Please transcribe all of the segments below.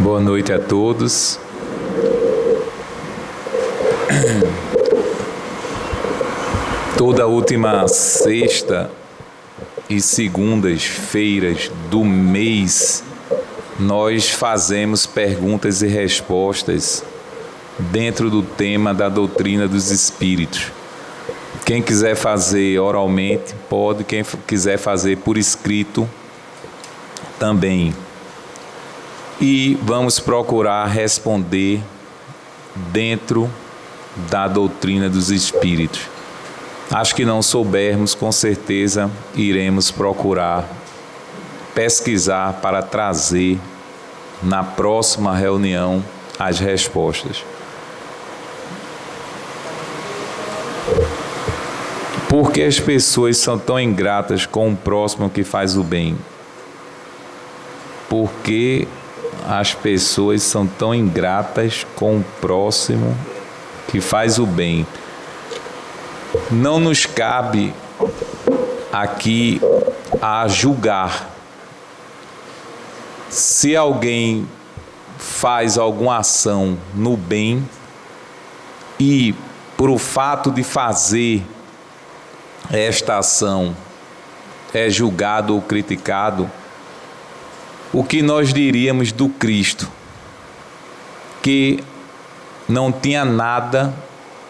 Boa noite a todos. Toda última sexta e segundas-feiras do mês, nós fazemos perguntas e respostas dentro do tema da doutrina dos espíritos. Quem quiser fazer oralmente, pode. Quem quiser fazer por escrito, também. E vamos procurar responder dentro da doutrina dos espíritos. Acho que não soubermos, com certeza iremos procurar pesquisar para trazer na próxima reunião as respostas. Por que as pessoas são tão ingratas com o próximo que faz o bem? Por que as pessoas são tão ingratas com o próximo que faz o bem? Não nos cabe aqui a julgar. Se alguém faz alguma ação no bem e, por o fato de fazer esta ação, é julgado ou criticado, o que nós diríamos do Cristo? Que não tinha nada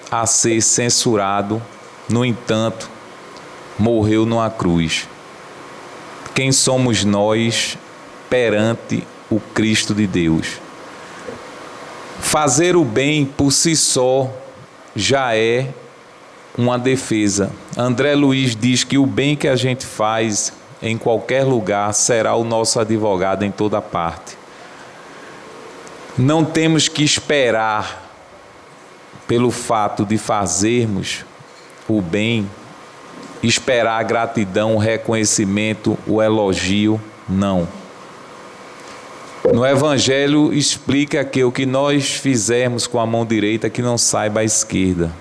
a ser censurado, no entanto, morreu numa cruz. Quem somos nós perante o Cristo de Deus? Fazer o bem por si só já é uma defesa. André Luiz diz que o bem que a gente faz em qualquer lugar será o nosso advogado em toda parte. Não temos que esperar pelo fato de fazermos o bem, esperar a gratidão, o reconhecimento, o elogio, não. No Evangelho explica que o que nós fizermos com a mão direita, que não saiba a esquerda.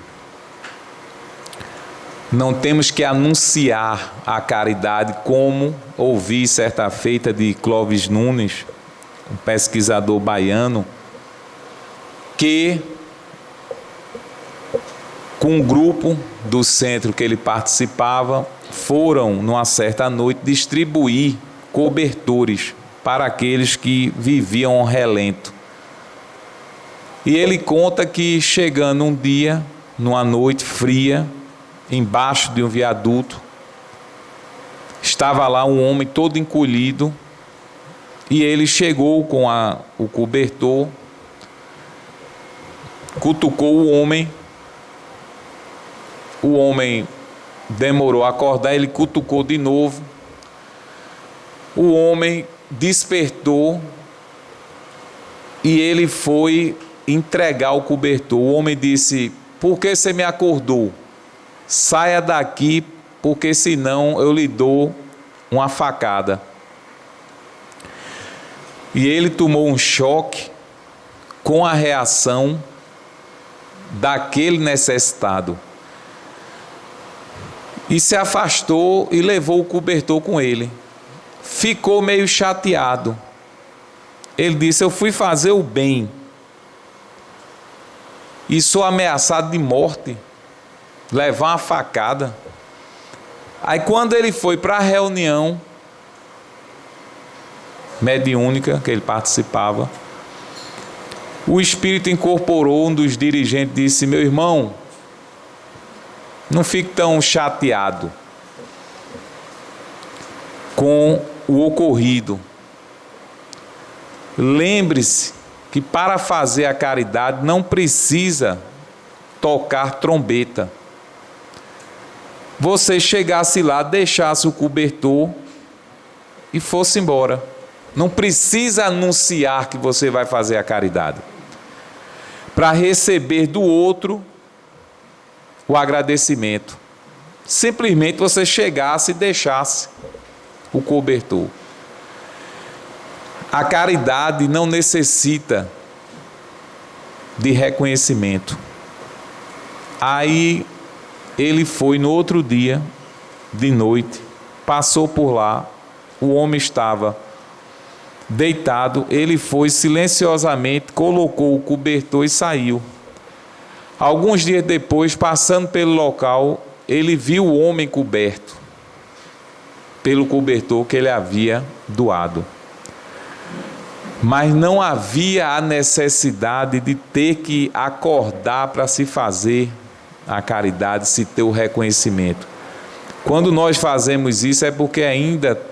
Não temos que anunciar a caridade, como ouvi certa feita de Clóvis Nunes, um pesquisador baiano, que com um grupo do centro que ele participava, foram, numa certa noite, distribuir cobertores para aqueles que viviam ao relento. E ele conta que, chegando um dia, numa noite fria, embaixo de um viaduto, estava lá um homem todo encolhido, e ele chegou com o cobertor, cutucou o homem demorou a acordar, ele cutucou de novo, o homem despertou e ele foi entregar o cobertor. O homem disse: "Por que você me acordou? Saia daqui, porque senão eu lhe dou uma facada." E ele tomou um choque com a reação daquele necessitado. E se afastou e levou o cobertor com ele. Ficou meio chateado. Ele disse: "Eu fui fazer o bem e sou ameaçado de morte, levar uma facada." Aí, quando ele foi para a reunião mediúnica que ele participava, o espírito incorporou um dos dirigentes e disse: "Meu irmão, não fique tão chateado com o ocorrido. Lembre-se que para fazer a caridade não precisa tocar trombeta. Você chegasse lá, deixasse o cobertor e fosse embora. Não precisa anunciar que você vai fazer a caridade. Para receber do outro o agradecimento. Simplesmente você chegasse e deixasse o cobertor. A caridade não necessita de reconhecimento." Aí ele foi no outro dia, de noite, passou por lá, o homem estava deitado, ele foi silenciosamente, colocou o cobertor e saiu. Alguns dias depois, passando pelo local, ele viu o homem coberto pelo cobertor que ele havia doado. Mas não havia a necessidade de ter que acordar para se fazer a caridade, se ter o reconhecimento. Quando nós fazemos isso é porque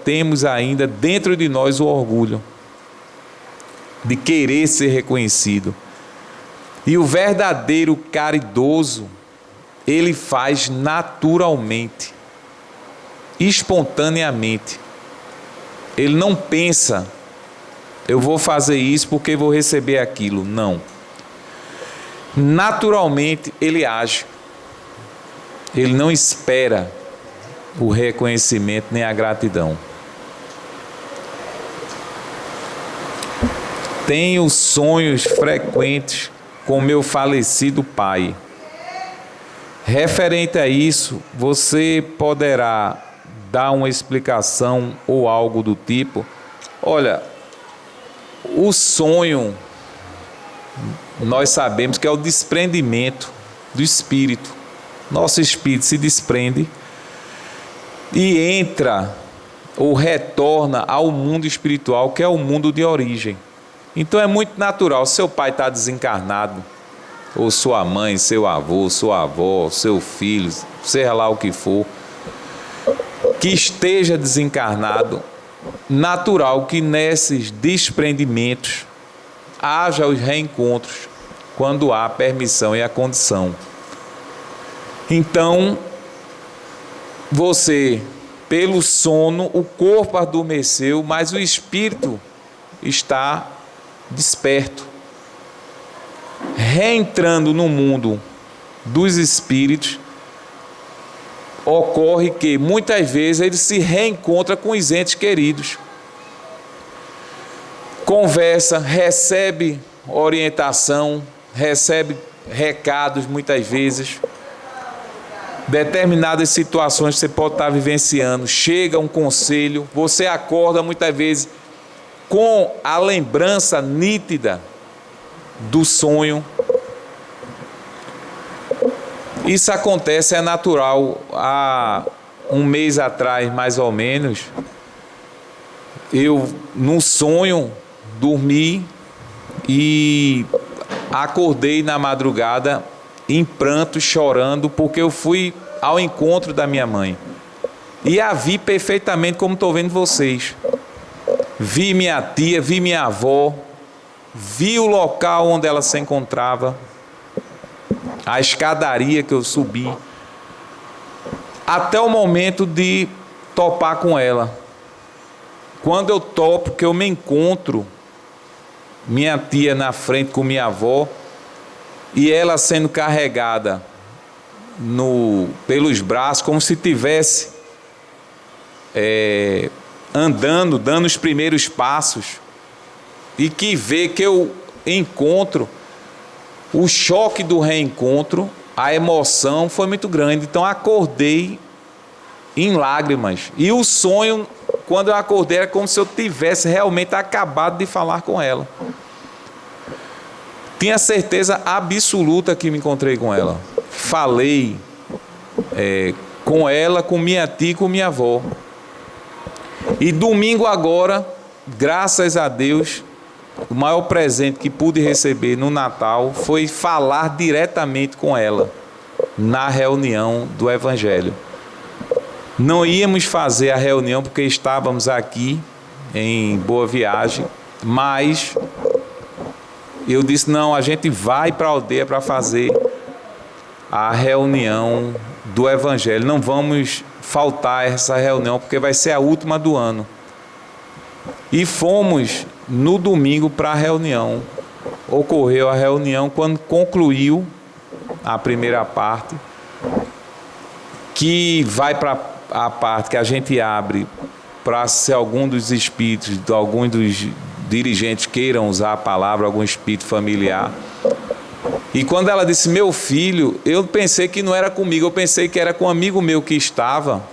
temos dentro de nós o orgulho de querer ser reconhecido. E o verdadeiro caridoso, ele faz naturalmente, espontaneamente. Ele não pensa, eu vou fazer isso porque vou receber aquilo. Não. Naturalmente ele age. Ele não espera o reconhecimento nem a gratidão. Tenho sonhos frequentes com meu falecido pai. Referente a isso, você poderá dar uma explicação ou algo do tipo? Olha, o sonho, nós sabemos que é o desprendimento do espírito. Nosso espírito se desprende e entra ou retorna ao mundo espiritual, que é o mundo de origem. Então é muito natural, seu pai está desencarnado, ou sua mãe, seu avô, sua avó, seu filho, seja lá o que for, que esteja desencarnado, natural que nesses desprendimentos haja os reencontros, quando há a permissão e a condição. Então, você, pelo sono, o corpo adormeceu, mas o espírito está desperto, reentrando no mundo dos espíritos. Ocorre que muitas vezes ele se reencontra com os entes queridos, conversa, recebe orientação, recebe recados muitas vezes. Determinadas situações que você pode estar vivenciando, chega um conselho, você acorda muitas vezes com a lembrança nítida do sonho. Isso acontece, é natural. Há um mês atrás, mais ou menos, eu, num sonho, dormi e acordei na madrugada em prantos, chorando, porque eu fui ao encontro da minha mãe. E a vi perfeitamente como estou vendo vocês. Vi minha tia, vi minha avó, vi o local onde ela se encontrava, a escadaria que eu subi, até o momento de topar com ela. Quando eu topo, que eu me encontro, minha tia na frente com minha avó, e ela sendo carregada pelos braços, como se tivesse andando, dando os primeiros passos, e que vê que eu encontro, o choque do reencontro, a emoção foi muito grande. Então acordei em lágrimas, e o sonho, quando eu acordei, era como se eu tivesse realmente acabado de falar com ela. Tinha certeza absoluta que me encontrei com ela. Falei com ela, com minha tia e com minha avó. E domingo agora, graças a Deus, o maior presente que pude receber no Natal foi falar diretamente com ela na reunião do Evangelho. Não íamos fazer a reunião porque estávamos aqui em Boa Viagem, mas eu disse, não, a gente vai para a aldeia para fazer a reunião do Evangelho. Não vamos faltar essa reunião, porque vai ser a última do ano. E fomos no domingo para a reunião. Ocorreu a reunião, quando concluiu a primeira parte, que vai para a parte que a gente abre para, se algum dos espíritos, alguns dos dirigentes queiram usar a palavra, algum espírito familiar. E quando ela disse meu filho, eu pensei que não era comigo, eu pensei que era com um amigo meu que estava,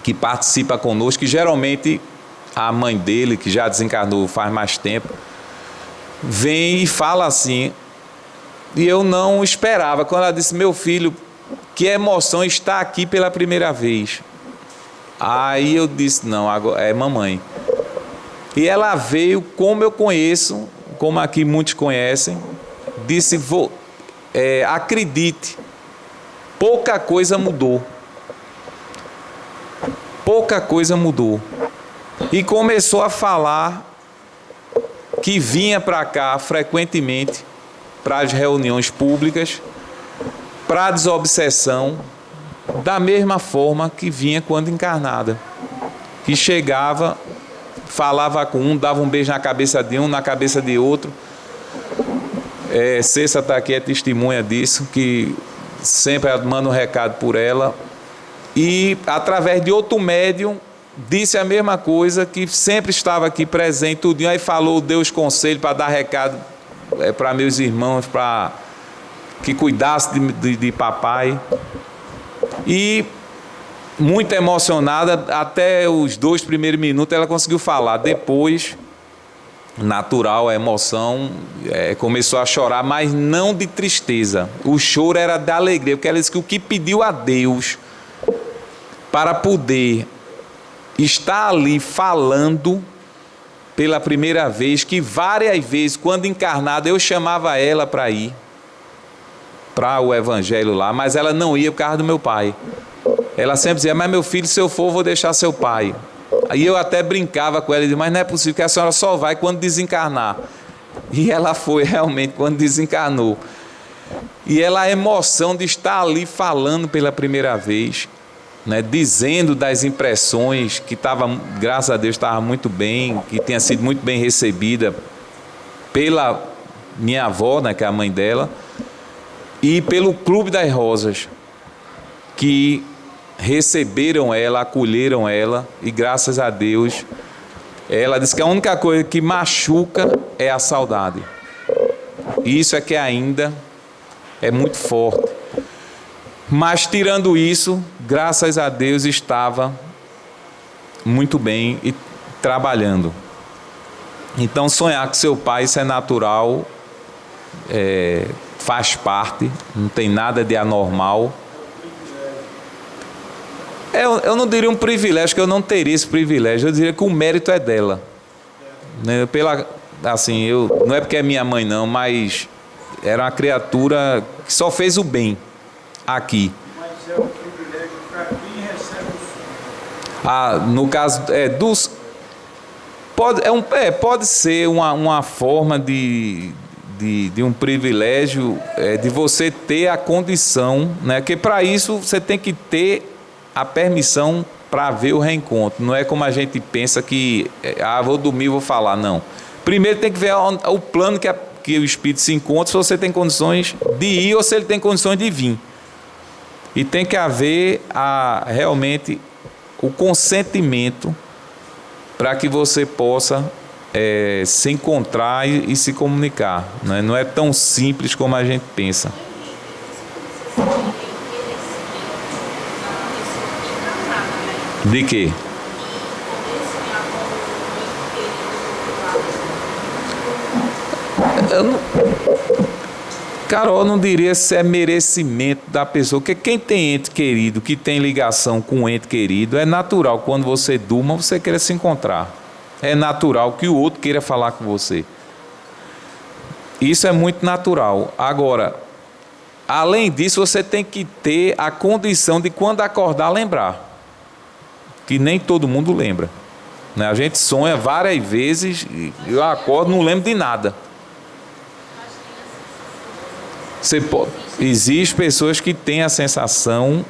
que participa conosco, que geralmente a mãe dele, que já desencarnou faz mais tempo, vem e fala assim, e eu não esperava, quando ela disse: meu filho, que emoção estar aqui pela primeira vez. Aí eu disse: não, agora é mamãe. E ela veio, como eu conheço, como aqui muitos conhecem, disse: acredite, pouca coisa mudou. Pouca coisa mudou. E começou a falar que vinha para cá frequentemente, para as reuniões públicas, para a desobsessão, da mesma forma que vinha quando encarnada. Que chegava, falava com um, dava um beijo na cabeça de um, na cabeça de outro. Cessa está aqui, é testemunha disso, que sempre manda um recado por ela. E, através de outro médium, disse a mesma coisa, que sempre estava aqui presente, tudinho. Aí falou, deu os conselhos para dar recado para meus irmãos, para que cuidasse de papai. E, muito emocionada, até os 2 primeiros minutos ela conseguiu falar. Depois, natural, a emoção, começou a chorar, mas não de tristeza. O choro era de alegria, porque ela disse que o que pediu a Deus para poder estar ali falando pela primeira vez, que várias vezes, quando encarnada, eu chamava ela para ir para o evangelho lá, mas ela não ia por causa do meu pai. Ela sempre dizia: mas meu filho, se eu for, vou deixar seu pai. Aí eu até brincava com ela e dizia: mas não é possível, que a senhora só vai quando desencarnar. E ela foi realmente quando desencarnou. E ela, a emoção de estar ali falando pela primeira vez, né, dizendo das impressões, que estava, graças a Deus, estava muito bem, que tinha sido muito bem recebida pela minha avó, né, que é a mãe dela, e pelo Clube das Rosas, que receberam ela, acolheram ela, e graças a Deus, ela disse que a única coisa que machuca é a saudade. Isso é que ainda é muito forte. Mas, tirando isso, graças a Deus, estava muito bem e trabalhando. Então, sonhar com seu pai, isso é natural, faz parte, não tem nada de anormal. Eu não diria um privilégio, que eu não teria esse privilégio, eu diria que o mérito é dela. Né? Não é porque é minha mãe não, mas era uma criatura que só fez o bem aqui. Mas é um privilégio para quem recebe o sonho. No caso pode ser uma forma de um privilégio, de você ter a condição, né? Que para isso você tem que ter a permissão para ver o reencontro. Não é como a gente pensa que vou dormir, vou falar. Não. Primeiro tem que ver o plano que o espírito se encontra, se você tem condições de ir ou se ele tem condições de vir. E tem que haver realmente o consentimento para que você possa se encontrar e se comunicar. Né? Não é tão simples como a gente pensa. De quê? Carol, não diria se é merecimento da pessoa, porque quem tem ente querido, que tem ligação com o ente querido, é natural, quando você durma, você queira se encontrar. É natural que o outro queira falar com você. Isso é muito natural. Agora, além disso, você tem que ter a condição de, quando acordar, lembrar. Que nem todo mundo lembra. Né? A gente sonha várias vezes, e eu acordo e não lembro de nada. Existem pessoas que têm a sensação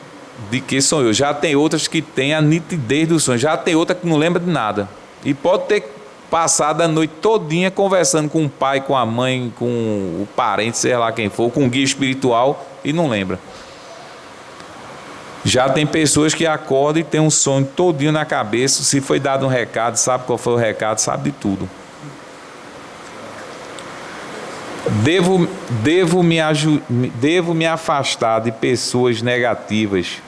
de que sonhou. Já tem outras que têm a nitidez do sonho. Já tem outra que não lembra de nada. E pode ter passado a noite todinha conversando com o pai, com a mãe, com o parente, sei lá quem for, com o guia espiritual, e não lembra. Já tem pessoas que acordam e tem um sonho todinho na cabeça. Se foi dado um recado, sabe qual foi o recado, sabe de tudo. Devo me afastar de pessoas negativas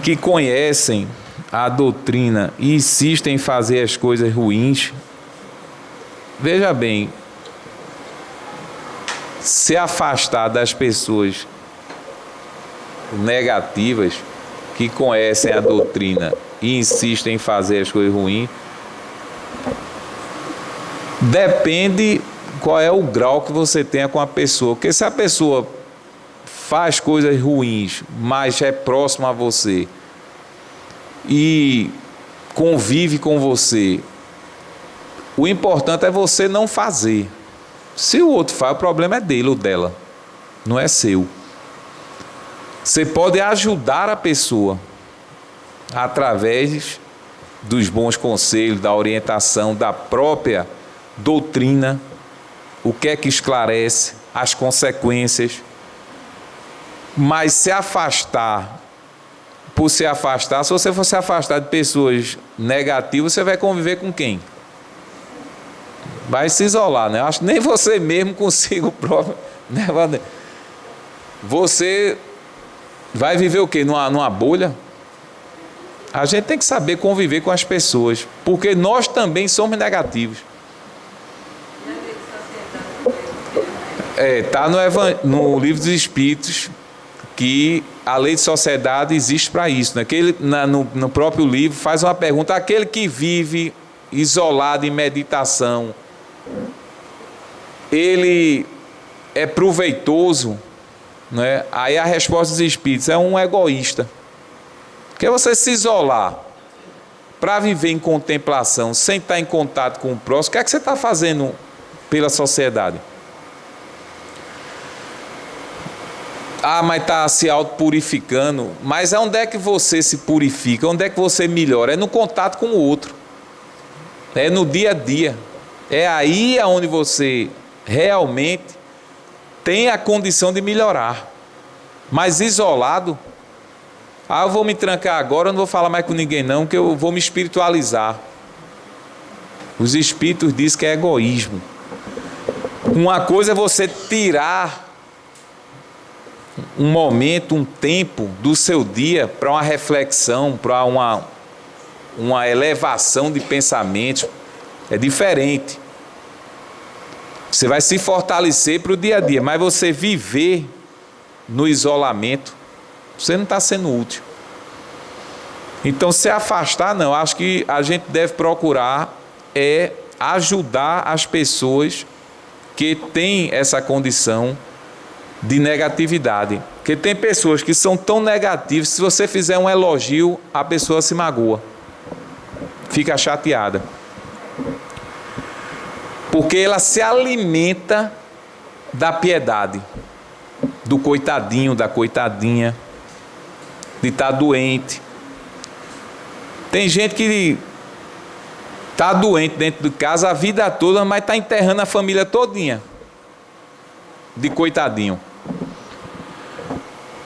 que conhecem a doutrina e insistem em fazer as coisas ruins, veja bem, se afastar das pessoas negativas que conhecem a doutrina e insistem em fazer as coisas ruins, depende qual é o grau que você tenha com a pessoa. Porque se a pessoa faz coisas ruins, mas é próxima a você e convive com você, o importante é você não fazer. Se o outro faz, o problema é dele ou dela, não é seu. Você pode ajudar a pessoa através dos bons conselhos, da orientação, da própria doutrina, o que é que esclarece, as consequências. Mas se afastar, por se afastar, se você for se afastar de pessoas negativas, você vai conviver com quem? Vai se isolar, né? Acho que nem você mesmo consigo próprio, né? Você vai viver o quê? Numa bolha? A gente tem que saber conviver com as pessoas, porque nós também somos negativos. Está no Livro dos Espíritos que a lei de sociedade existe para isso, né? Que ele, no próprio livro, faz uma pergunta: aquele que vive isolado em meditação, ele é proveitoso, né? Aí a resposta dos Espíritos é um egoísta. Porque você se isolar para viver em contemplação, sem estar em contato com o próximo, o que é que você está fazendo pela sociedade? Ah, mas está se autopurificando. Mas onde é que você se purifica? Onde é que você melhora? É no contato com o outro. É no dia a dia. É aí onde você realmente tem a condição de melhorar. Mas isolado, eu vou me trancar agora, eu não vou falar mais com ninguém não, que eu vou me espiritualizar. Os espíritos dizem que é egoísmo. Uma coisa é você tirar um momento, um tempo do seu dia para uma reflexão, para uma elevação de pensamentos. É diferente. Você vai se fortalecer para o dia a dia, mas você viver no isolamento, você não está sendo útil. Então, se afastar, não. Acho que a gente deve procurar ajudar as pessoas que têm essa condição de negatividade. Porque tem pessoas que são tão negativas, se você fizer um elogio, a pessoa se magoa, fica chateada. Porque ela se alimenta da piedade, do coitadinho, da coitadinha, de estar doente. Tem gente que está doente dentro de casa a vida toda, mas está enterrando a família todinha de coitadinho.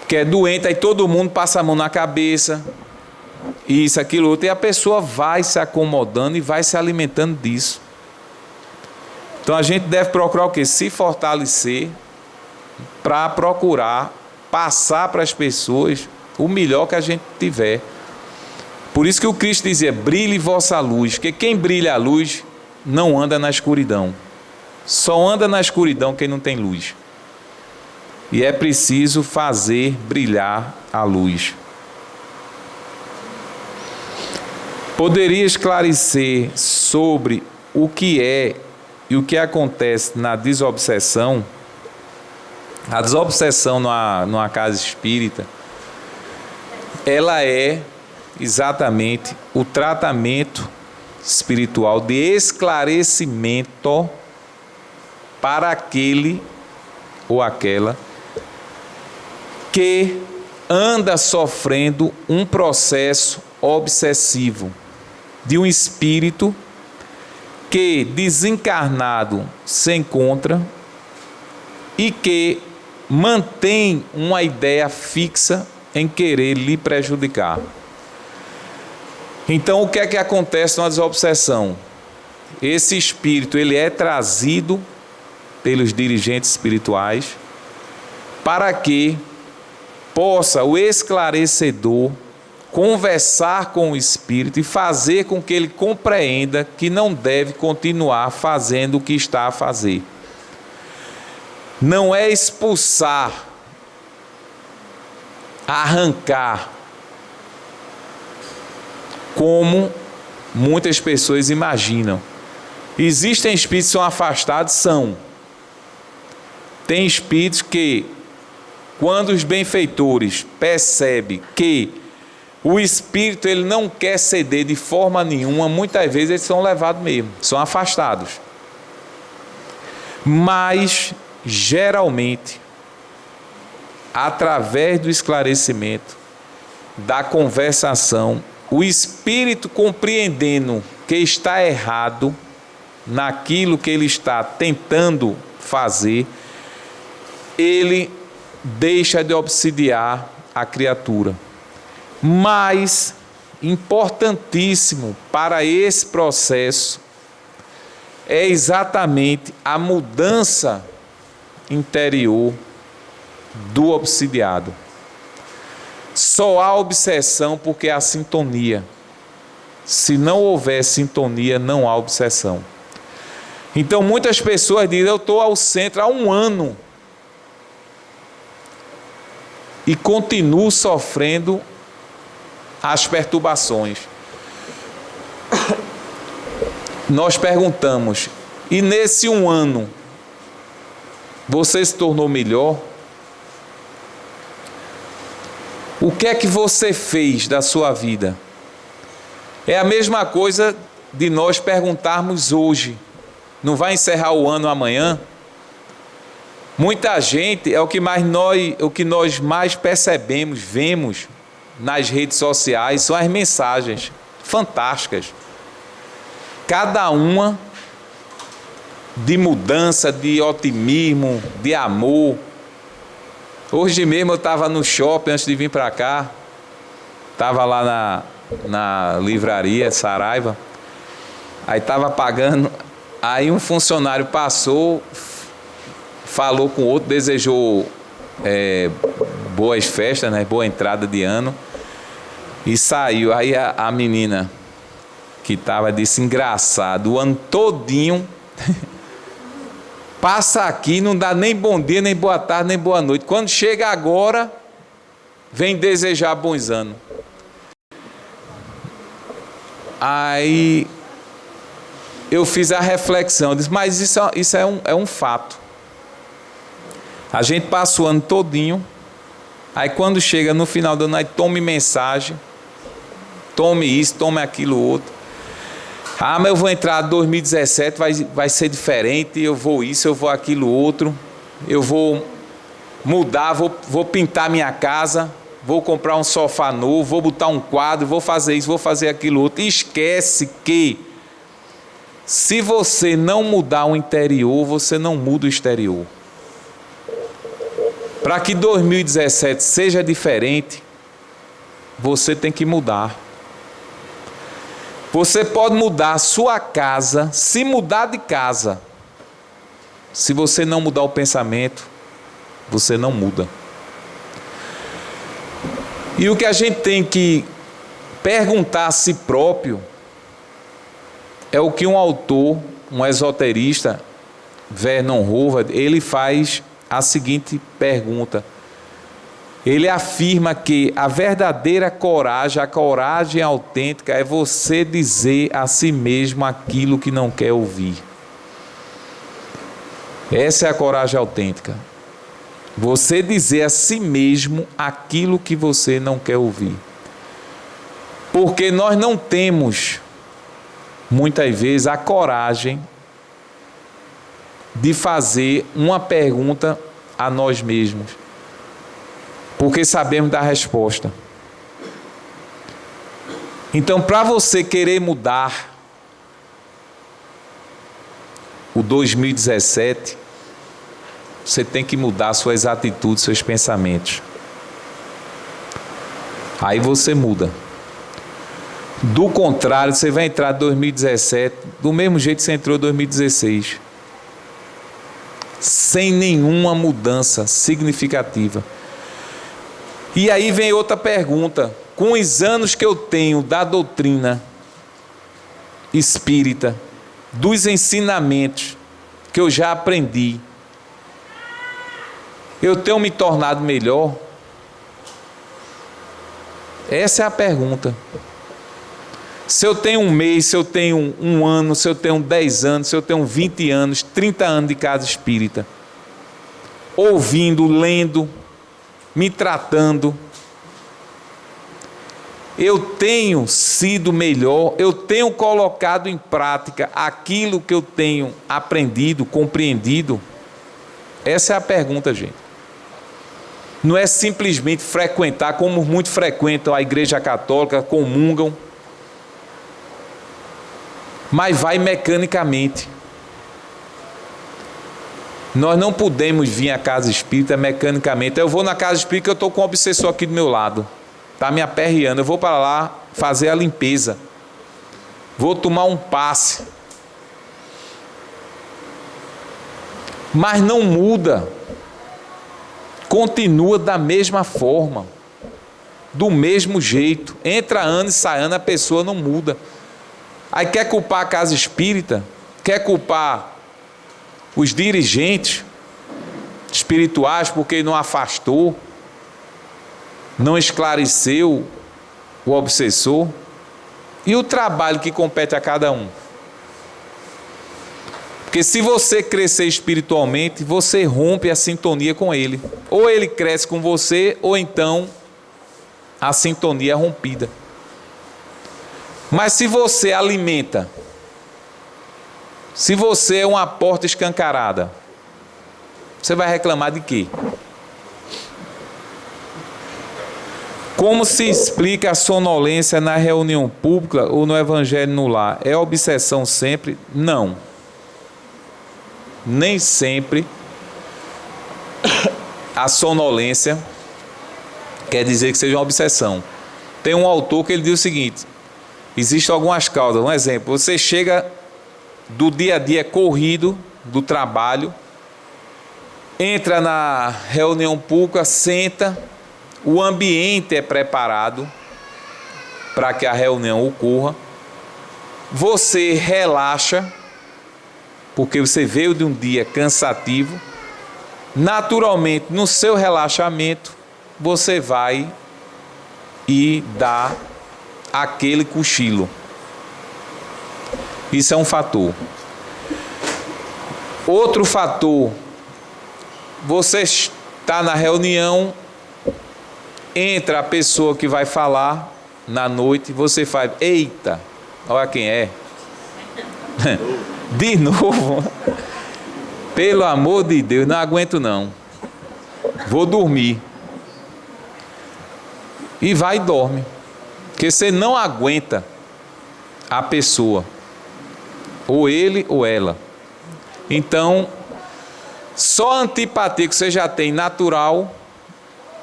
Que é doente, aí todo mundo passa a mão na cabeça, isso, aquilo, outro, e a pessoa vai se acomodando e vai se alimentando disso. Então a gente deve procurar o quê? Se fortalecer para procurar passar para as pessoas o melhor que a gente tiver. Por isso que o Cristo dizia: brilhe vossa luz, porque quem brilha a luz não anda na escuridão. Só anda na escuridão quem não tem luz. E é preciso fazer brilhar a luz. Poderia esclarecer sobre o que é e o que acontece na desobsessão? A desobsessão numa casa espírita, ela é exatamente o tratamento espiritual de esclarecimento para aquele ou aquela que anda sofrendo um processo obsessivo de um espírito que desencarnado se encontra e que mantém uma ideia fixa em querer lhe prejudicar. Então, o que é que acontece na desobsessão? Esse espírito, ele é trazido pelos dirigentes espirituais para que possa o esclarecedor conversar com o Espírito e fazer com que ele compreenda que não deve continuar fazendo o que está a fazer. Não é expulsar, arrancar, como muitas pessoas imaginam. Existem espíritos que são afastados? São. Tem espíritos que, quando os benfeitores percebem que o espírito ele não quer ceder de forma nenhuma, muitas vezes eles são levados mesmo, são afastados. Mas, geralmente, através do esclarecimento, da conversação, o espírito compreendendo que está errado naquilo que ele está tentando fazer, ele deixa de obsidiar a criatura. Mas, importantíssimo para esse processo, é exatamente a mudança interior do obsidiado. Só há obsessão porque há sintonia. Se não houver sintonia, não há obsessão. Então muitas pessoas dizem, eu estou ao centro há 1 ano e continuo sofrendo as perturbações. Nós perguntamos, e nesse 1 ano, você se tornou melhor? O que é que você fez da sua vida? É a mesma coisa de nós perguntarmos hoje. Não vai encerrar o ano amanhã? Muita gente, é o que nós mais percebemos, vemos nas redes sociais, são as mensagens fantásticas. Cada uma de mudança, de otimismo, de amor. Hoje mesmo eu estava no shopping antes de vir para cá, estava lá na livraria Saraiva, aí estava pagando, aí um funcionário passou, falou com o outro, desejou boas festas, né, boa entrada de ano, e saiu. Aí a menina que estava disse, engraçado, o ano todinho passa aqui, não dá nem bom dia, nem boa tarde, nem boa noite. Quando chega agora, vem desejar bons anos. Aí eu fiz a reflexão, disse, mas isso é um fato. A gente passa o ano todinho, aí quando chega no final do ano, aí tome mensagem, tome isso, tome aquilo outro. Ah, mas eu vou entrar em 2017, vai ser diferente, eu vou isso, eu vou aquilo outro, eu vou mudar, vou pintar minha casa, vou comprar um sofá novo, vou botar um quadro, vou fazer isso, vou fazer aquilo outro. E esquece que se você não mudar o interior, você não muda o exterior. Para que 2017 seja diferente, você tem que mudar. Você pode mudar a sua casa, se mudar de casa. Se você não mudar o pensamento, você não muda. E o que a gente tem que perguntar a si próprio é o que um autor, um esoterista, Vernon Howard, ele faz a seguinte pergunta. Ele afirma que a verdadeira coragem, a coragem autêntica, é você dizer a si mesmo aquilo que não quer ouvir. Essa é a coragem autêntica. Você dizer a si mesmo aquilo que você não quer ouvir. Porque nós não temos, muitas vezes, a coragem de fazer uma pergunta a nós mesmos. Porque sabemos da resposta. Então, para você querer mudar o 2017, você tem que mudar suas atitudes, seus pensamentos. Aí você muda. Do contrário, você vai entrar em 2017 do mesmo jeito que você entrou em 2016. Sem nenhuma mudança significativa. E aí vem outra pergunta. com os anos que eu tenho da doutrina espírita, dos ensinamentos que eu já aprendi, eu tenho me tornado melhor? Essa é a pergunta. Se eu tenho um mês, se eu tenho um ano, se eu tenho 10 anos, se eu tenho 20 anos, 30 anos de casa espírita, ouvindo, lendo, me tratando, eu tenho sido melhor, eu tenho colocado em prática aquilo que eu tenho aprendido, compreendido? Essa é a pergunta, gente. Não é simplesmente frequentar, como muitos frequentam a igreja católica, comungam, mas vai mecanicamente. Nós não podemos vir à casa espírita mecanicamente. Eu vou na casa espírita, eu estou com um obsessor aqui do meu lado, está me aperreando, eu vou para lá fazer a limpeza, vou tomar um passe, mas não muda, continua da mesma forma, do mesmo jeito, entra ano e sai ano, a pessoa não muda. Aí quer culpar a casa espírita, quer culpar os dirigentes espirituais porque não afastou, não esclareceu o obsessor. E o trabalho que compete a cada um? Porque se você crescer espiritualmente, você rompe a sintonia com ele. Ou ele cresce com você, ou então a sintonia é rompida. Mas se você alimenta, se você é uma porta escancarada, você vai reclamar de quê? Como se explica a sonolência na reunião pública ou no evangelho no lar? É obsessão sempre? Não. Nem sempre a sonolência quer dizer que seja uma obsessão. Tem um autor que ele diz o seguinte: existem algumas causas. Um exemplo, você chega do dia a dia corrido, do trabalho, entra na reunião pública, senta, o ambiente é preparado para que a reunião ocorra, você relaxa, porque você veio de um dia cansativo, naturalmente, no seu relaxamento, você vai e dá aquele cochilo. Isso é um fator. Outro fator, você está na reunião, entra a pessoa que vai falar na noite, você faz, eita, olha quem é. De novo. Pelo amor de Deus, não aguento não. Vou dormir. E vai e dorme. Porque você não aguenta a pessoa, ou ele ou ela. Então, só a antipatia que você já tem natural,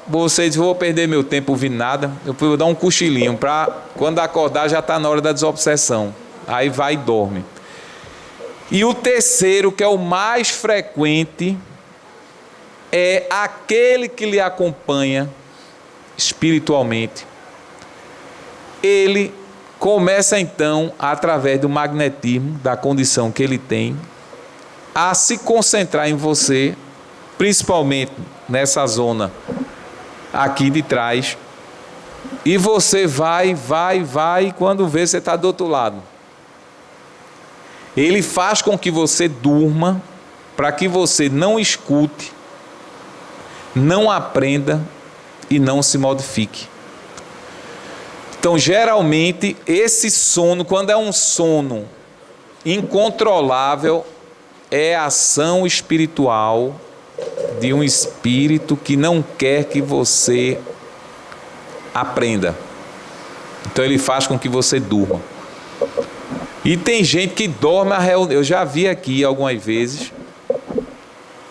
você diz, vou perder meu tempo ouvindo nada, eu vou dar um cochilinho, para quando acordar já está na hora da desobsessão. Aí vai e dorme. E o terceiro, que é o mais frequente, é aquele que lhe acompanha espiritualmente. Ele começa então, através do magnetismo, da condição que ele tem, a se concentrar em você, principalmente nessa zona aqui de trás, e você vai, e quando vê, você está do outro lado. Ele faz com que você durma, para que você não escute, não aprenda e não se modifique. Então, geralmente, esse sono, quando é um sono incontrolável, é a ação espiritual de um espírito que não quer que você aprenda. Então, ele faz com que você durma. E tem gente que dorme a reunião. Eu já vi aqui algumas vezes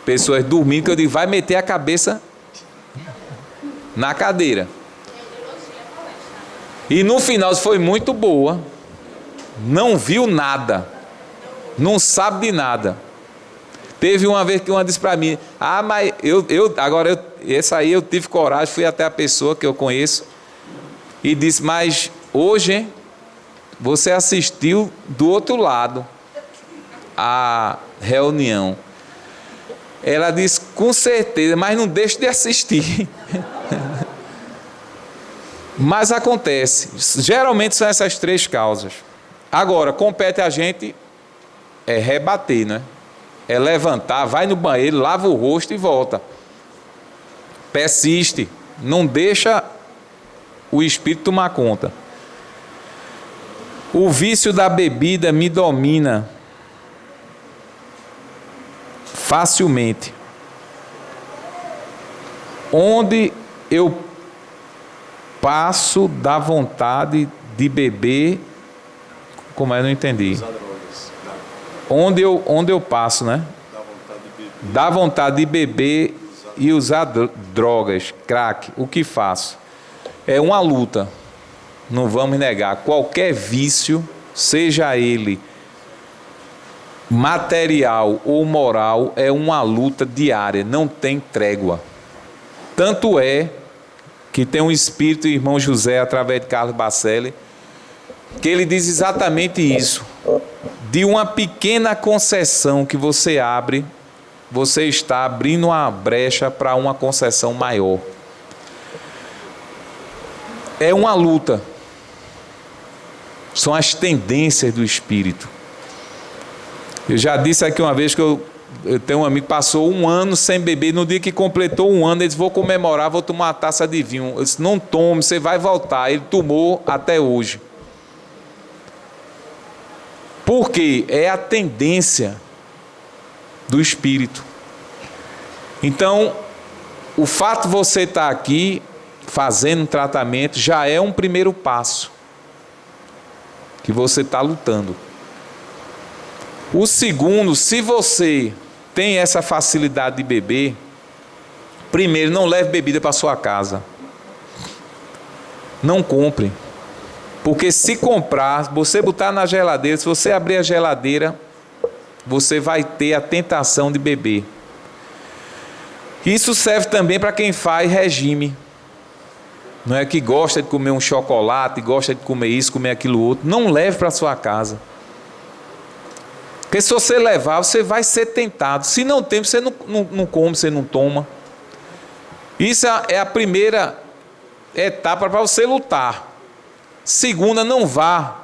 pessoas dormindo, que eu digo, vai meter a cabeça na cadeira. E no final foi muito boa, não viu nada, não sabe de nada. Teve uma vez que uma disse para mim, essa aí eu tive coragem, fui até a pessoa que eu conheço, e disse: mas hoje você assistiu do outro lado a reunião. Ela disse: com certeza, mas não deixe de assistir. Mas acontece, geralmente são essas três causas. Agora, compete a gente rebater, né? É levantar, vai no banheiro, lava o rosto e volta. Persiste, não deixa o espírito tomar conta. O vício da bebida me domina facilmente. Onde eu passo da vontade de beber, como é? Eu não entendi. Onde eu passo, né? Dá vontade de beber e usar drogas, crack. O que faço? É uma luta. Não vamos negar. Qualquer vício, seja ele material ou moral, é uma luta diária. Não tem trégua. Tanto é que tem um espírito, o irmão José, através de Carlos Bacelli, que ele diz exatamente isso. De uma pequena concessão que você abre, você está abrindo uma brecha para uma concessão maior. É uma luta. São as tendências do espírito. Eu já disse aqui uma vez que eu tenho um amigo que passou 1 ano sem beber. No dia que completou 1 ano, ele disse: vou comemorar, vou tomar uma taça de vinho. Eu disse: não tome, você vai voltar. Ele tomou até hoje. Porque é a tendência do espírito. Então, o fato de você estar aqui fazendo um tratamento já é um primeiro passo que você está lutando. O segundo, se você tem essa facilidade de beber, primeiro, não leve bebida para sua casa. Não compre. Porque se comprar, você botar na geladeira, se você abrir a geladeira, você vai ter a tentação de beber. Isso serve também para quem faz regime. Não é que gosta de comer um chocolate, gosta de comer isso, comer aquilo outro. Não leve para sua casa. Porque se você levar, você vai ser tentado. Se não tem, você não come, você não toma. Isso é a primeira etapa para você lutar. Segunda, não vá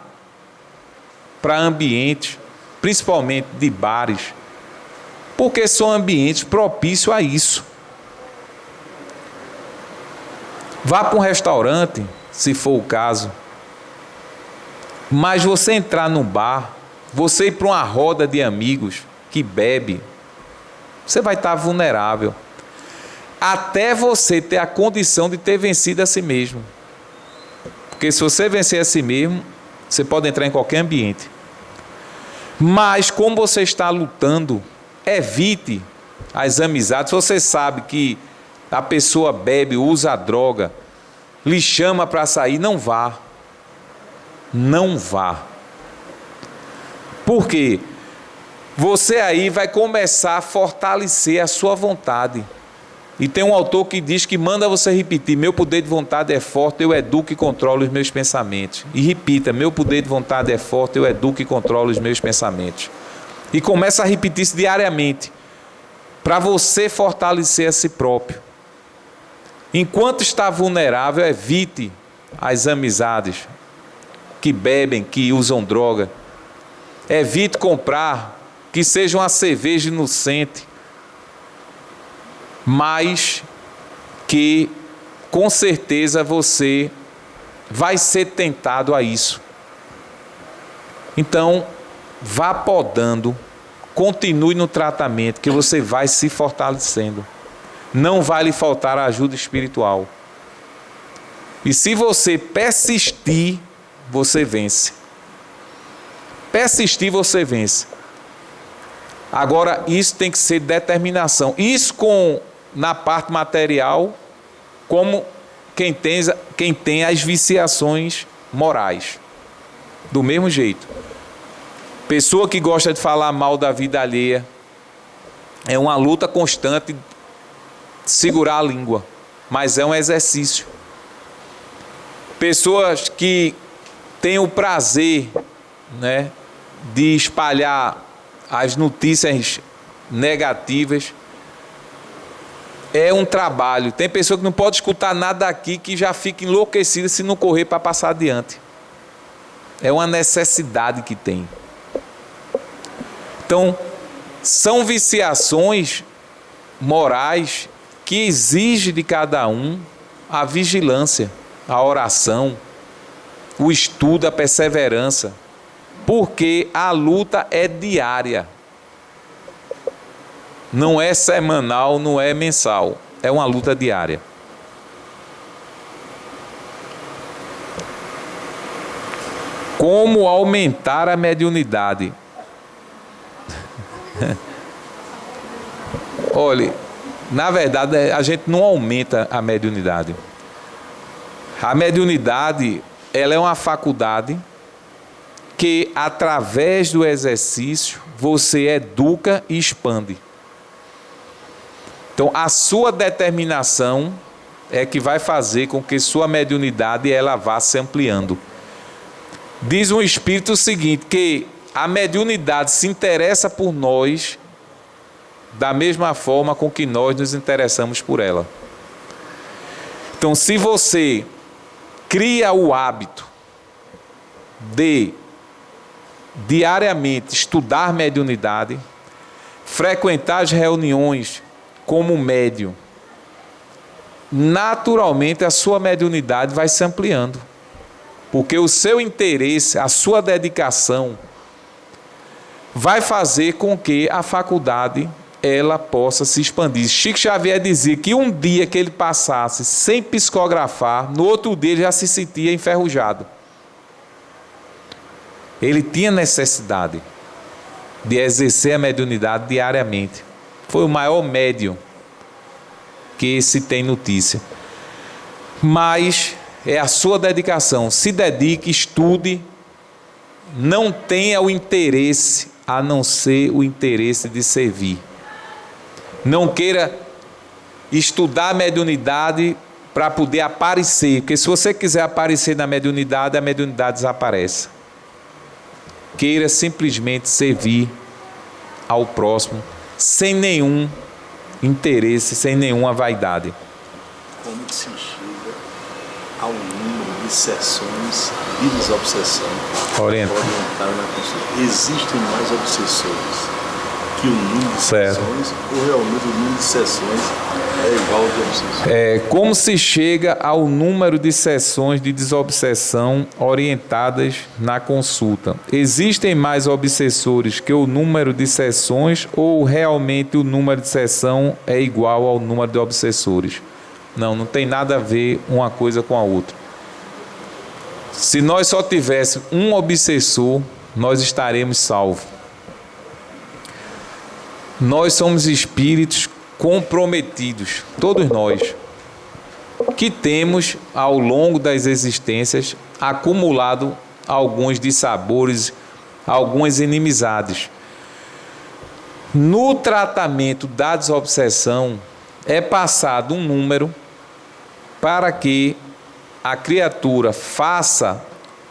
para ambientes, principalmente de bares, porque são ambientes propícios a isso. Vá para um restaurante, se for o caso, mas você entrar num bar, você ir para uma roda de amigos que bebe, você vai estar vulnerável, até você ter a condição de ter vencido a si mesmo. Porque se você vencer a si mesmo, você pode entrar em qualquer ambiente. Mas como você está lutando, evite as amizades. Se você sabe que a pessoa bebe, usa droga, lhe chama para sair, não vá. Não vá. Por quê? Você aí vai começar a fortalecer a sua vontade. E tem um autor que diz que manda você repetir: meu poder de vontade é forte, eu educo e controlo os meus pensamentos. E repita: meu poder de vontade é forte, eu educo e controlo os meus pensamentos. E começa a repetir isso diariamente, para você fortalecer a si próprio. Enquanto está vulnerável, evite as amizades que bebem, que usam droga. Evite comprar, que seja uma cerveja inocente, mas que com certeza você vai ser tentado a isso. Então, vá podando, continue no tratamento, que você vai se fortalecendo. Não vai lhe faltar a ajuda espiritual. E se você persistir, você vence. Persistir, você vence. Agora, isso tem que ser determinação. Isso na parte material, como quem tem as viciações morais. Do mesmo jeito. Pessoa que gosta de falar mal da vida alheia, é uma luta constante segurar a língua, mas é um exercício. Pessoas que têm o prazer, né, de espalhar as notícias negativas. É um trabalho. Tem pessoa que não pode escutar nada aqui que já fica enlouquecida se não correr para passar adiante. É uma necessidade que tem. Então, são viciações morais que exigem de cada um a vigilância, a oração, o estudo, a perseverança, porque a luta é diária. Não é semanal, não é mensal, é uma luta diária. Como aumentar a mediunidade? Olha, na verdade, a gente não aumenta a mediunidade. A mediunidade, ela é uma faculdade que, através do exercício, você educa e expande. Então, a sua determinação é que vai fazer com que sua mediunidade ela vá se ampliando. Diz um espírito o seguinte, que a mediunidade se interessa por nós da mesma forma com que nós nos interessamos por ela. Então, se você cria o hábito de diariamente estudar mediunidade, frequentar as reuniões como médium, naturalmente a sua mediunidade vai se ampliando, porque o seu interesse, a sua dedicação vai fazer com que a faculdade ela possa se expandir. Chico Xavier dizia que um dia que ele passasse sem psicografar, no outro dia ele já se sentia enferrujado. Ele tinha necessidade de exercer a mediunidade diariamente. Foi o maior médium que se tem notícia. Mas é a sua dedicação. Se dedique, estude. Não tenha o interesse a não ser o interesse de servir. Não queira estudar a mediunidade para poder aparecer. Porque se você quiser aparecer na mediunidade, a mediunidade desaparece. Queira simplesmente servir ao próximo, sem nenhum interesse, sem nenhuma vaidade. Como que se chega ao número de sessões de desobsessão? Orientar na consulta. Existem mais obsessores que o número de sessões, ou realmente o número de sessões é igual ao de obsessores? Como se chega ao número de sessões de desobsessão orientadas na consulta? Existem mais obsessores que o número de sessões, ou realmente o número de sessão é igual ao número de obsessores? Não tem nada a ver uma coisa com a outra. Se nós só tivéssemos um obsessor, nós estaremos salvos. Nós somos espíritos comprometidos, todos nós, que temos ao longo das existências acumulado alguns dissabores, algumas inimizades. No tratamento da desobsessão é passado um número para que a criatura faça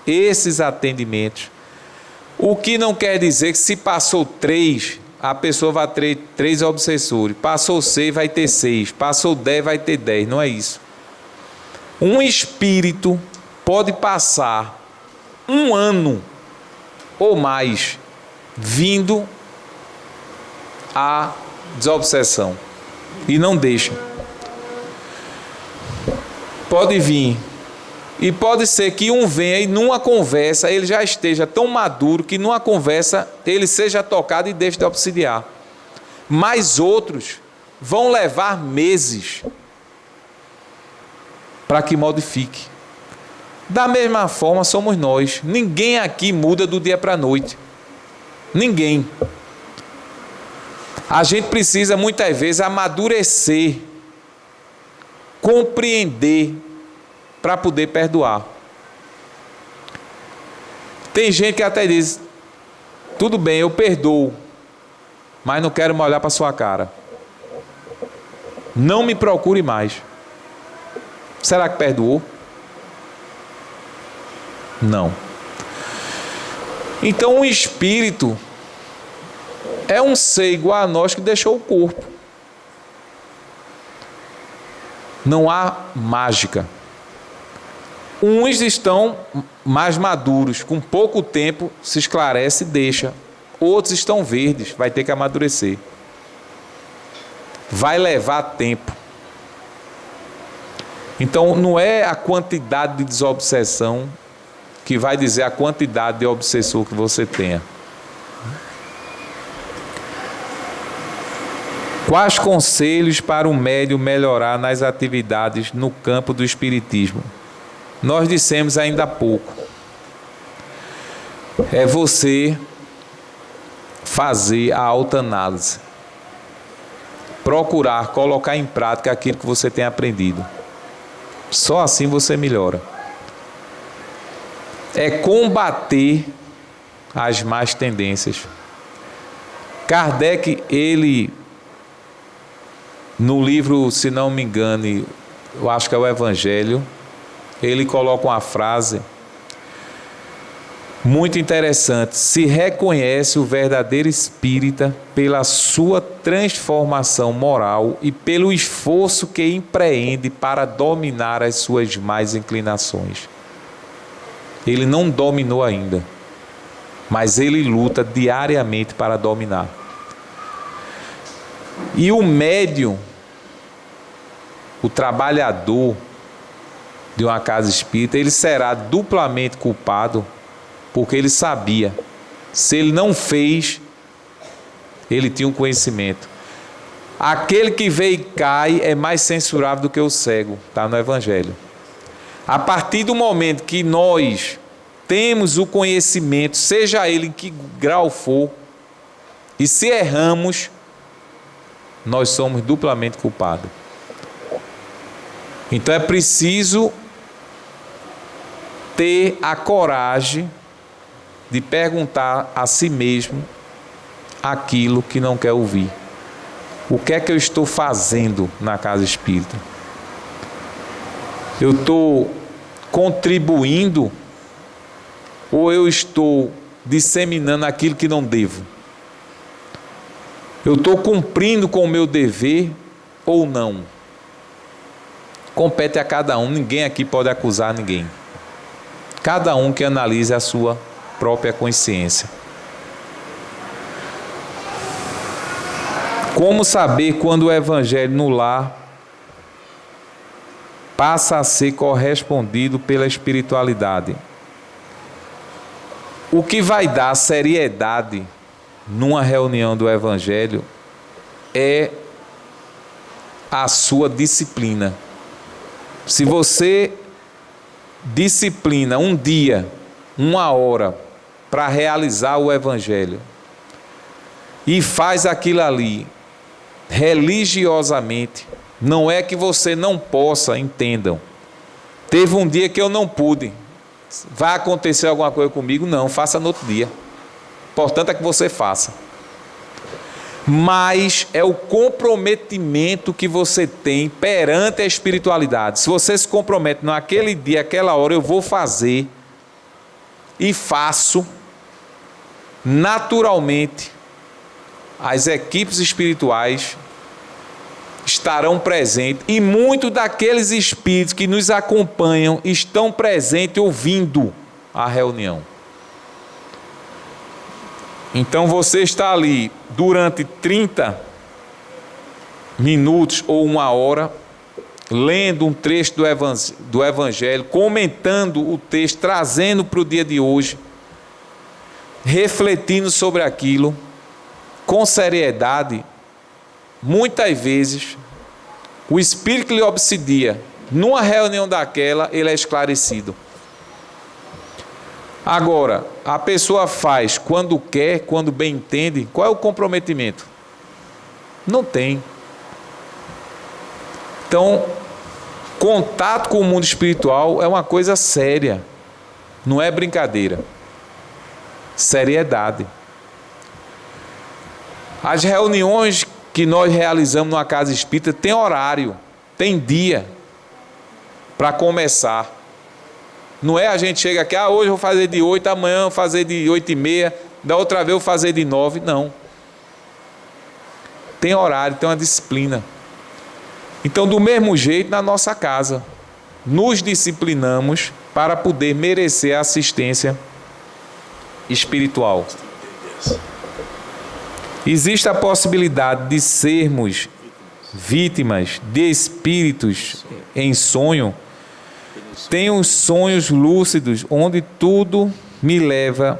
esses atendimentos, o que não quer dizer que se passou 3, a pessoa vai ter 3 obsessores, passou 6, vai ter 6, passou 10, vai ter 10, não é isso. Um espírito pode passar 1 ano ou mais vindo à desobsessão e não deixa. Pode vir. E pode ser que um venha e numa conversa ele já esteja tão maduro que numa conversa ele seja tocado e deixe de obsidiar. Mas outros vão levar meses para que modifique. Da mesma forma somos nós. Ninguém aqui muda do dia para a noite. Ninguém. A gente precisa muitas vezes amadurecer, compreender, para poder perdoar. Tem gente que até diz, tudo bem, eu perdoo, mas não quero mais olhar para sua cara. Não me procure mais. Será que perdoou? Não. Então o espírito é um ser igual a nós que deixou o corpo. Não há mágica. Uns estão mais maduros, com pouco tempo se esclarece e deixa. Outros estão verdes, vai ter que amadurecer. Vai levar tempo. Então não é a quantidade de desobsessão que vai dizer a quantidade de obsessor que você tenha. Quais conselhos para o médium melhorar nas atividades no campo do espiritismo? Nós dissemos ainda há pouco. É você fazer a autoanálise. Procurar colocar em prática aquilo que você tem aprendido. Só assim você melhora. É combater as más tendências. Kardec, ele, no livro, se não me engano, eu acho que é o Evangelho, ele coloca uma frase muito interessante: se reconhece o verdadeiro espírita pela sua transformação moral e pelo esforço que empreende para dominar as suas más inclinações. Ele não dominou ainda, mas ele luta diariamente para dominar. E o médium, o trabalhador de uma casa espírita, ele será duplamente culpado, porque ele sabia. Se ele não fez, ele tinha um conhecimento. Aquele que vê e cai é mais censurável do que o cego, está no Evangelho. A partir do momento que nós temos o conhecimento, seja ele em que grau for, e se erramos, nós somos duplamente culpados. Então é preciso ter a coragem de perguntar a si mesmo aquilo que não quer ouvir. O que é que eu estou fazendo na casa espírita? Eu estou contribuindo ou eu estou disseminando aquilo que não devo? Eu estou cumprindo com o meu dever ou não? Compete a cada um, ninguém aqui pode acusar ninguém. Cada um que analise a sua própria consciência. Como saber quando o Evangelho no lar passa a ser correspondido pela espiritualidade? O que vai dar seriedade numa reunião do Evangelho é a sua disciplina. Se você disciplina um dia, uma hora, para realizar o Evangelho, e faz aquilo ali religiosamente, não é que você não possa, entendam. Teve um dia que eu não pude, vai acontecer alguma coisa comigo? Não, faça no outro dia. Importante é que você faça. Mas é o comprometimento que você tem perante a espiritualidade. Se você se compromete naquele dia, aquela hora, eu vou fazer e faço, naturalmente as equipes espirituais estarão presentes e muitos daqueles espíritos que nos acompanham estão presentes ouvindo a reunião. Então você está ali durante 30 minutos ou uma hora, lendo um trecho do Evangelho, comentando o texto, trazendo para o dia de hoje, refletindo sobre aquilo, com seriedade. Muitas vezes, o espírito que lhe obsidia, numa reunião daquela, ele é esclarecido. Agora, a pessoa faz quando quer, quando bem entende. Qual é o comprometimento? Não tem. Então, contato com o mundo espiritual é uma coisa séria. Não é brincadeira. Seriedade. As reuniões que nós realizamos numa casa espírita tem horário, tem dia para começar. Não é a gente chega aqui, hoje eu vou fazer de 8, amanhã eu vou fazer de 8h30, da outra vez eu vou fazer de 9. Não. Tem horário, tem uma disciplina. Então, do mesmo jeito, na nossa casa, nos disciplinamos para poder merecer a assistência espiritual. Existe a possibilidade de sermos vítimas de espíritos em sonho. Tenho sonhos lúcidos onde tudo me leva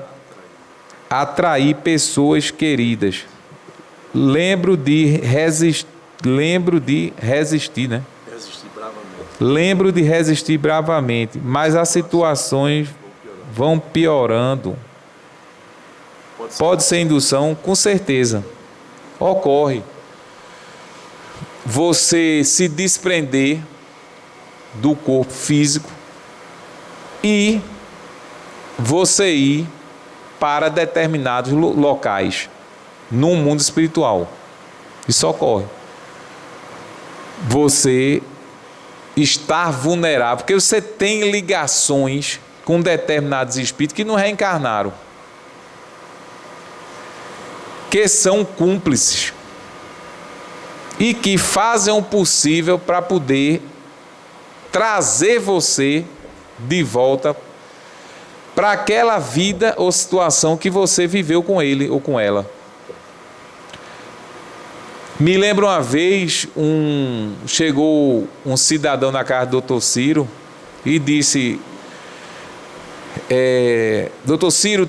a atrair pessoas queridas. Lembro de resistir, né? Lembro de resistir bravamente, mas as situações vão piorando. Pode ser indução, com certeza. Ocorre. Você se desprender do corpo físico e você ir para determinados locais no mundo espiritual. Isso ocorre. Você estar vulnerável, porque você tem ligações com determinados espíritos que não reencarnaram, que são cúmplices e que fazem o possível para poder trazer você de volta para aquela vida ou situação que você viveu com ele ou com ela. Me lembro uma vez, chegou um cidadão na casa do Dr. Ciro e disse: Dr. Ciro,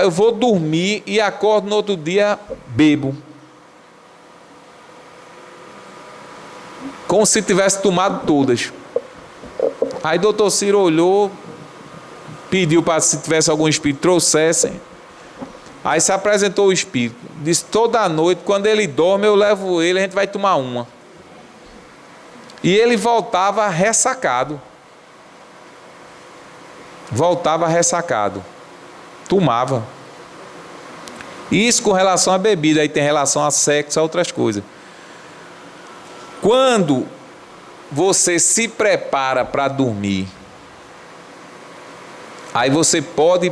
eu vou dormir e acordo no outro dia bebo. Como se tivesse tomado todas. Aí Dr. Ciro olhou, pediu para, se tivesse algum espírito, trouxessem. Aí se apresentou o espírito. Disse: toda noite, quando ele dorme, eu levo ele, a gente vai tomar uma. E ele voltava ressacado. Tomava. Isso com relação à bebida, aí tem relação a sexo, a outras coisas. Quando você se prepara para dormir, aí você pode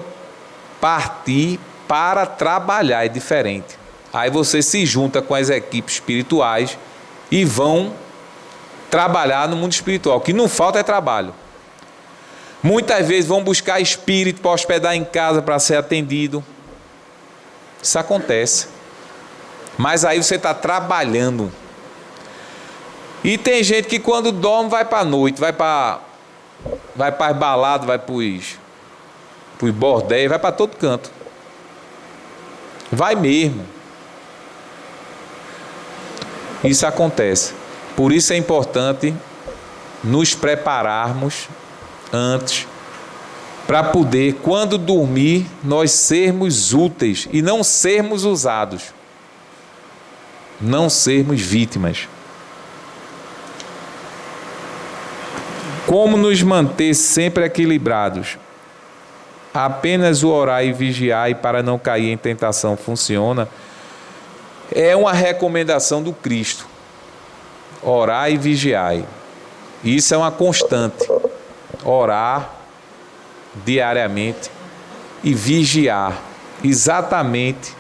partir para trabalhar, é diferente. Aí você se junta com as equipes espirituais e vão trabalhar no mundo espiritual. O que não falta é trabalho. Muitas vezes vão buscar espírito para hospedar em casa para ser atendido. Isso acontece. Mas aí você está trabalhando. E tem gente que quando dorme vai para a noite, vai para as baladas, vai para os bordéis, vai para todo canto. Vai mesmo. Isso acontece. Por isso é importante nos prepararmos antes, para poder, quando dormir, nós sermos úteis e não sermos usados, não sermos vítimas. Como nos manter sempre equilibrados? Apenas o orar e vigiar para não cair em tentação funciona? É uma recomendação do Cristo. Orar e vigiar. Isso é uma constante. Orar diariamente e vigiar, exatamente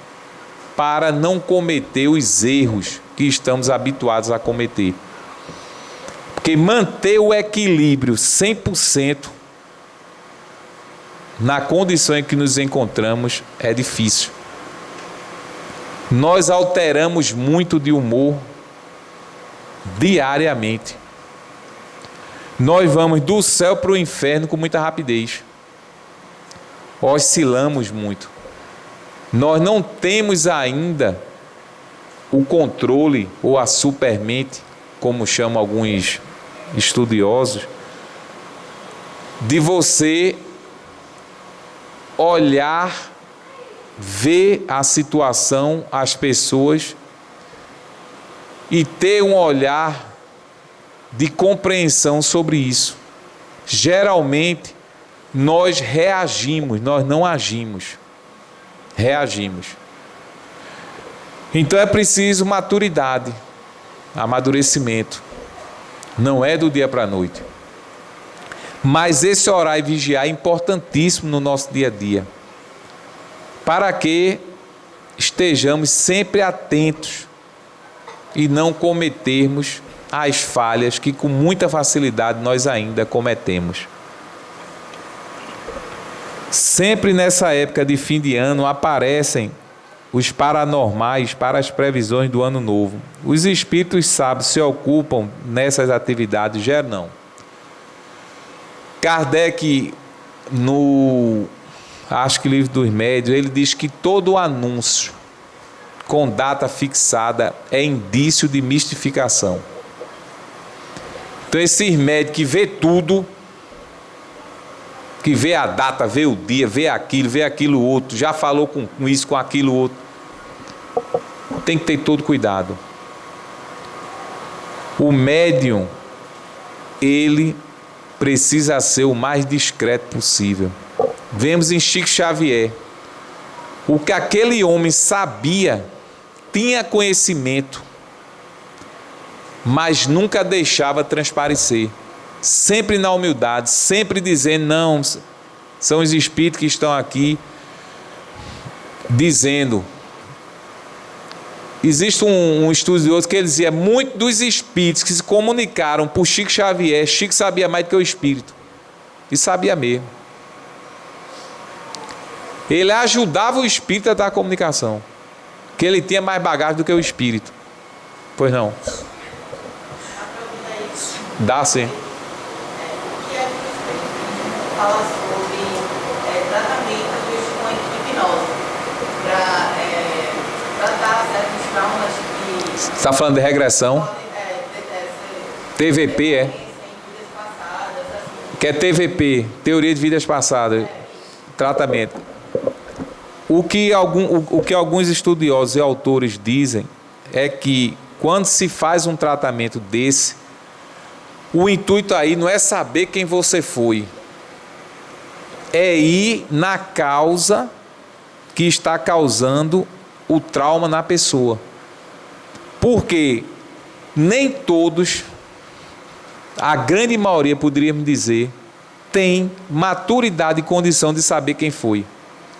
para não cometer os erros que estamos habituados a cometer. Porque manter o equilíbrio 100% na condição em que nos encontramos é difícil. Nós alteramos muito de humor diariamente. Nós vamos do céu para o inferno com muita rapidez. Oscilamos muito. Nós não temos ainda o controle ou a supermente, como chamam alguns estudiosos, de você olhar, ver a situação, as pessoas e ter um olhar de compreensão sobre isso. Geralmente nós reagimos, nós não agimos. Reagimos. Então é preciso maturidade, amadurecimento. Não é do dia para a noite. Mas esse orar e vigiar é importantíssimo no nosso dia a dia, para que estejamos sempre atentos e não cometermos as falhas que com muita facilidade nós ainda cometemos. Sempre nessa época de fim de ano aparecem os paranormais para as previsões do ano novo. Os espíritos sábios se ocupam nessas atividades, já não. Kardec, acho que livro dos médios, ele diz que todo anúncio com data fixada é indício de mistificação. Então esses médicos que vê tudo, que vê a data, vê o dia, vê aquilo outro, já falou com isso, com aquilo outro, tem que ter todo cuidado. O médium, ele precisa ser o mais discreto possível. Vemos em Chico Xavier, o que aquele homem sabia, tinha conhecimento, mas nunca deixava transparecer. Sempre na humildade, sempre dizendo, não, são os espíritos que estão aqui dizendo. Existe um estudioso que ele dizia, muitos dos espíritos que se comunicaram por Chico Xavier, Chico sabia mais do que o espírito. E sabia mesmo. Ele ajudava o espírito a dar a comunicação, que ele tinha mais bagagem do que o espírito. Pois não? Dá sim. Fala sobre tratamento com hipnose para tratar certos traumas que... Você está falando de regressão? TVP, é? Que é TVP, Teoria de Vidas Passadas. Tratamento. O que alguns estudiosos e autores dizem é que quando se faz um tratamento desse, o intuito aí não é saber quem você foi, é ir na causa que está causando o trauma na pessoa. Porque nem todos, a grande maioria, poderíamos dizer, tem maturidade e condição de saber quem foi.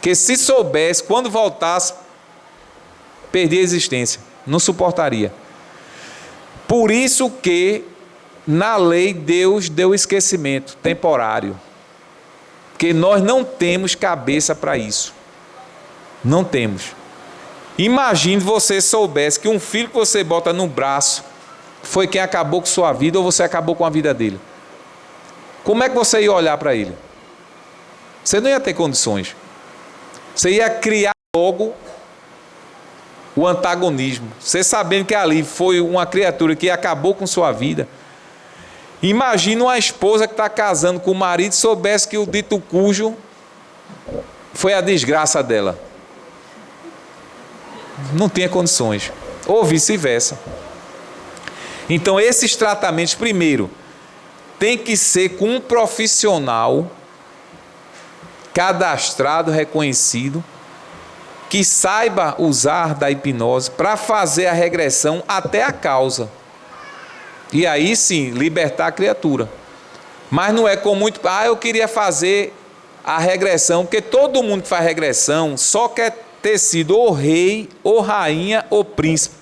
Que se soubesse, quando voltasse, perdia a existência, não suportaria. Por isso que na lei Deus deu esquecimento temporário. Porque nós não temos cabeça para isso. Não temos. Imagine você soubesse que um filho que você bota no braço foi quem acabou com sua vida ou você acabou com a vida dele. Como é que você ia olhar para ele? Você não ia ter condições. Você ia criar logo o antagonismo. Você sabendo que ali foi uma criatura que acabou com sua vida. Imagina uma esposa que está casando com o marido e soubesse que o dito cujo foi a desgraça dela. Não tinha condições. Ou vice-versa. Então esses tratamentos, primeiro, tem que ser com um profissional cadastrado, reconhecido, que saiba usar da hipnose para fazer a regressão até a causa. E aí sim, libertar a criatura. Mas não é com muito... eu queria fazer a regressão, porque todo mundo que faz regressão só quer ter sido ou rei, ou rainha, ou príncipe.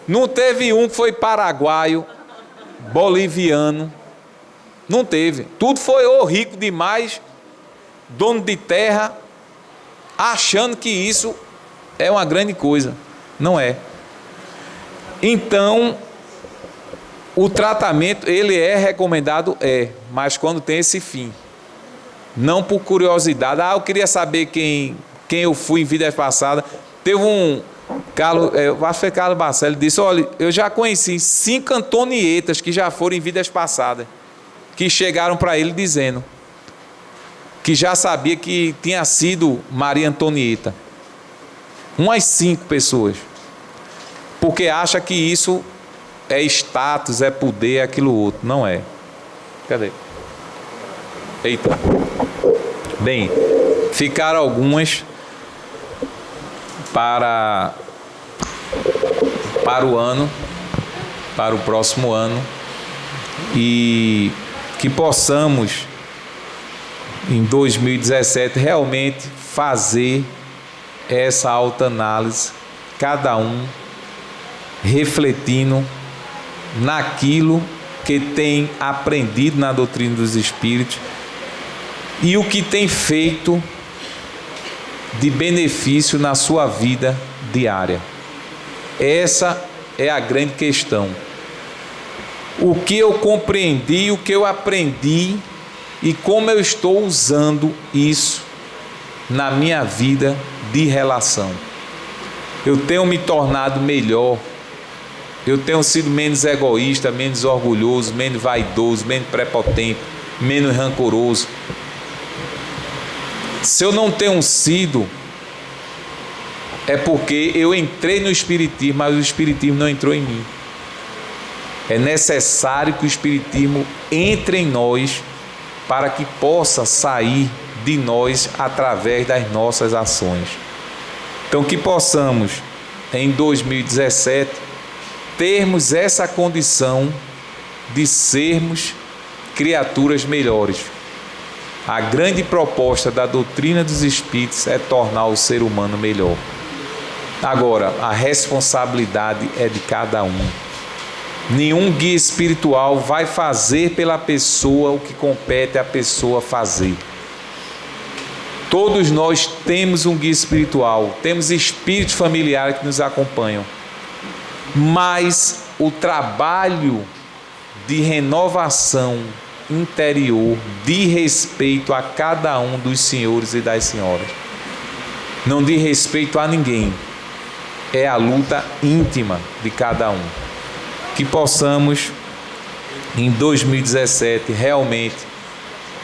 Não teve um que foi paraguaio, boliviano. Não teve. Tudo foi ou rico demais, dono de terra, achando que isso é uma grande coisa. Não é. Então, o tratamento, ele é recomendado, mas quando tem esse fim. Não por curiosidade. Eu queria saber quem eu fui em vidas passadas. Teve eu acho que foi Carlos Barcelos, disse, olha, eu já conheci 5 Antonietas que já foram em vidas passadas, que chegaram para ele dizendo que já sabia que tinha sido Maria Antonieta. Umas 5 pessoas. Porque acha que isso é status, é poder, é aquilo outro. Não é. Cadê? Eita. Bem, ficaram algumas para o ano, para o próximo ano. E que possamos, em 2017, realmente fazer essa autoanálise, cada um refletindo naquilo que tem aprendido na doutrina dos Espíritos e o que tem feito de benefício na sua vida diária. Essa é a grande questão. O que eu compreendi, o que eu aprendi e como eu estou usando isso na minha vida de relação. Eu tenho me tornado melhor, eu tenho sido menos egoísta, menos orgulhoso, menos vaidoso, menos prepotente, menos rancoroso. Se eu não tenho sido, é porque eu entrei no Espiritismo, mas o Espiritismo não entrou em mim. É necessário que o Espiritismo entre em nós para que possa sair de nós através das nossas ações. Então, que possamos, em 2017, termos essa condição de sermos criaturas melhores. A grande proposta da doutrina dos Espíritos é tornar o ser humano melhor. Agora, a responsabilidade é de cada um. Nenhum guia espiritual vai fazer pela pessoa o que compete à pessoa fazer. Todos nós temos um guia espiritual, temos espíritos familiares que nos acompanham. Mas o trabalho de renovação interior, de respeito a cada um dos senhores e das senhoras, não de respeito a ninguém, é a luta íntima de cada um. Que possamos, em 2017, realmente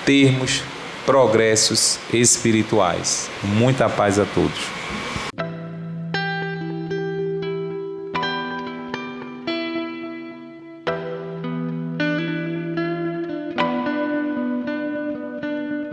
termos progressos espirituais. Muita paz a todos.